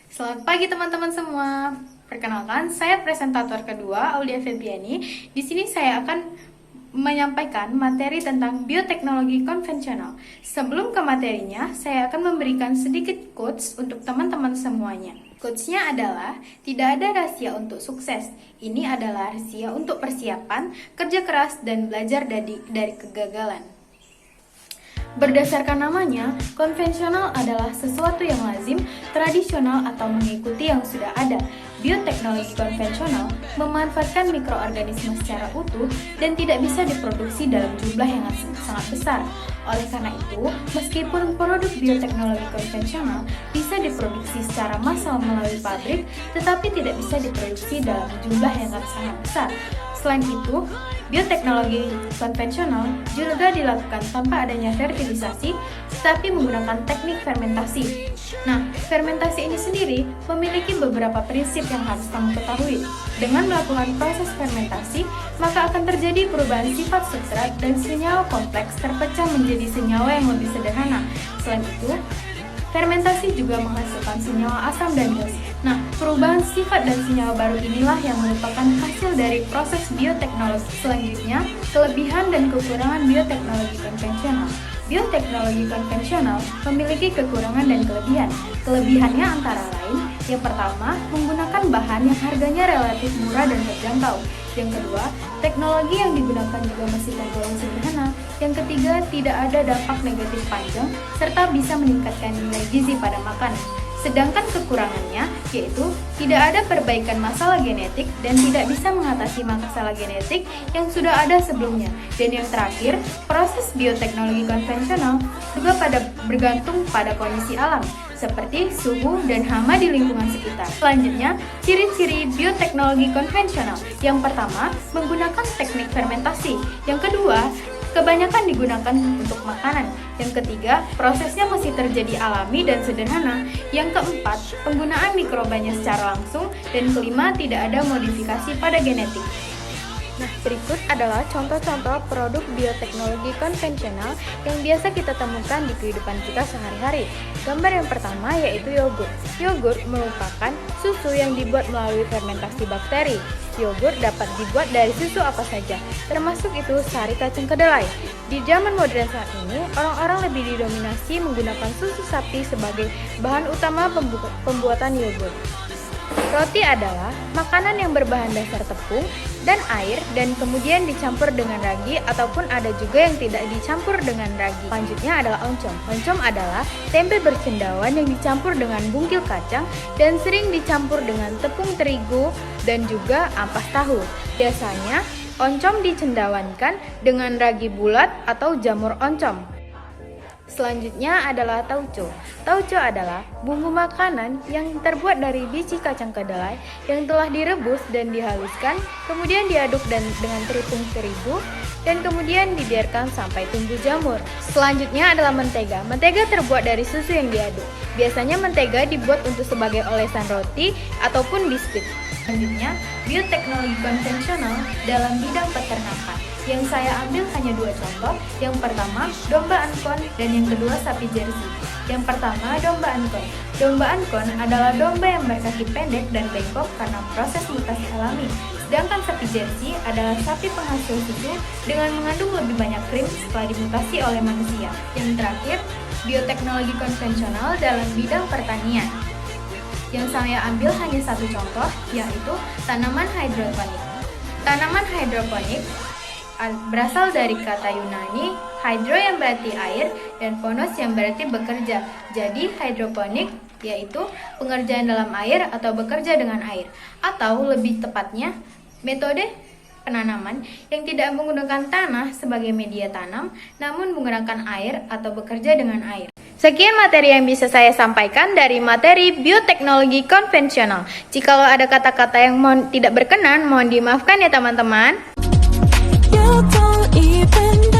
Selamat pagi teman-teman semua. Perkenalkan, saya presentator kedua, Aulia Febriani. Di sini saya akan menyampaikan materi tentang bioteknologi konvensional. Sebelum ke materinya, saya akan memberikan sedikit quotes untuk teman-teman semuanya. Quotes-nya adalah, tidak ada rahasia untuk sukses. Ini adalah rahasia untuk persiapan, kerja keras, dan belajar dari kegagalan. Berdasarkan namanya, konvensional adalah sesuatu yang lazim, tradisional, atau mengikuti yang sudah ada. Bioteknologi konvensional memanfaatkan mikroorganisme secara utuh dan tidak bisa diproduksi dalam jumlah yang sangat besar. Oleh karena itu, meskipun produk bioteknologi konvensional bisa diproduksi secara massal melalui pabrik, tetapi tidak bisa diproduksi dalam jumlah yang sangat besar. Selain itu, bioteknologi konvensional juga dilakukan tanpa adanya fertilisasi, tetapi menggunakan teknik fermentasi. Nah, fermentasi ini sendiri memiliki beberapa prinsip yang harus kamu ketahui. Dengan melakukan proses fermentasi, maka akan terjadi perubahan sifat substrat dan senyawa kompleks terpecah menjadi senyawa yang lebih sederhana. Selain itu, fermentasi juga menghasilkan senyawa asam dan gas. Nah, perubahan sifat dan senyawa baru inilah yang merupakan hasil dari proses bioteknologi. Selanjutnya, kelebihan dan kekurangan bioteknologi konvensional. Bioteknologi konvensional memiliki kekurangan dan kelebihan. Kelebihannya antara lain, yang pertama, menggunakan bahan yang harganya relatif murah dan terjangkau. Yang kedua, teknologi yang digunakan juga masih tergolong sederhana. Yang ketiga, tidak ada dampak negatif panjang, serta bisa meningkatkan nilai gizi pada makanan. Sedangkan kekurangannya, yaitu tidak ada perbaikan masalah genetik dan tidak bisa mengatasi masalah genetik yang sudah ada sebelumnya. Dan yang terakhir, proses bioteknologi konvensional juga bergantung pada kondisi alam, seperti suhu dan hama di lingkungan sekitar. Selanjutnya, ciri-ciri bioteknologi konvensional. Yang pertama, menggunakan teknik fermentasi. Yang kedua, kebanyakan digunakan untuk makanan. Yang ketiga, prosesnya masih terjadi alami dan sederhana. Yang keempat, penggunaan mikrobanya secara langsung. Dan kelima, tidak ada modifikasi pada genetik. Nah, berikut adalah contoh-contoh produk bioteknologi konvensional yang biasa kita temukan di kehidupan kita sehari-hari. Gambar yang pertama yaitu yogurt. Yogurt merupakan susu yang dibuat melalui fermentasi bakteri. Yogurt dapat dibuat dari susu apa saja, termasuk itu sari kacang kedelai. Di zaman modern saat ini, orang-orang lebih didominasi menggunakan susu sapi sebagai bahan utama pembuatan yogurt. Roti adalah makanan yang berbahan dasar tepung dan air dan kemudian dicampur dengan ragi ataupun ada juga yang tidak dicampur dengan ragi. Selanjutnya adalah oncom. Oncom adalah tempe bercendawan yang dicampur dengan bungkil kacang dan sering dicampur dengan tepung terigu dan juga ampas tahu. Biasanya oncom dicendawankan dengan ragi bulat atau jamur oncom. Selanjutnya adalah tauco. Tauco adalah bumbu makanan yang terbuat dari biji kacang kedelai yang telah direbus dan dihaluskan, kemudian diaduk dengan tepung terigu, dan kemudian dibiarkan sampai tumbuh jamur. Selanjutnya adalah mentega. Mentega terbuat dari susu yang diaduk. Biasanya mentega dibuat untuk sebagai olesan roti ataupun biskuit. Selanjutnya, bioteknologi konvensional dalam bidang peternakan. Yang saya ambil hanya dua contoh. Yang pertama, domba ankon, dan yang kedua, sapi jersey. Yang pertama, domba ankon. Domba ankon adalah domba yang berkaki pendek dan bengkok karena proses mutasi alami. Sedangkan sapi jersey adalah sapi penghasil susu dengan mengandung lebih banyak krim setelah dimutasi oleh manusia. Yang terakhir, bioteknologi konvensional dalam bidang pertanian. Yang saya ambil hanya satu contoh, yaitu tanaman hidroponik. Tanaman hidroponik berasal dari kata Yunani hydro yang berarti air dan ponos yang berarti bekerja. Jadi hidroponik yaitu pengerjaan dalam air atau bekerja dengan air. Atau lebih tepatnya metode penanaman yang tidak menggunakan tanah sebagai media tanam, namun menggunakan air atau bekerja dengan air. Sekian materi yang bisa saya sampaikan dari materi bioteknologi konvensional. Jikalau ada kata-kata yang tidak berkenan, mohon dimaafkan ya teman-teman. You don't even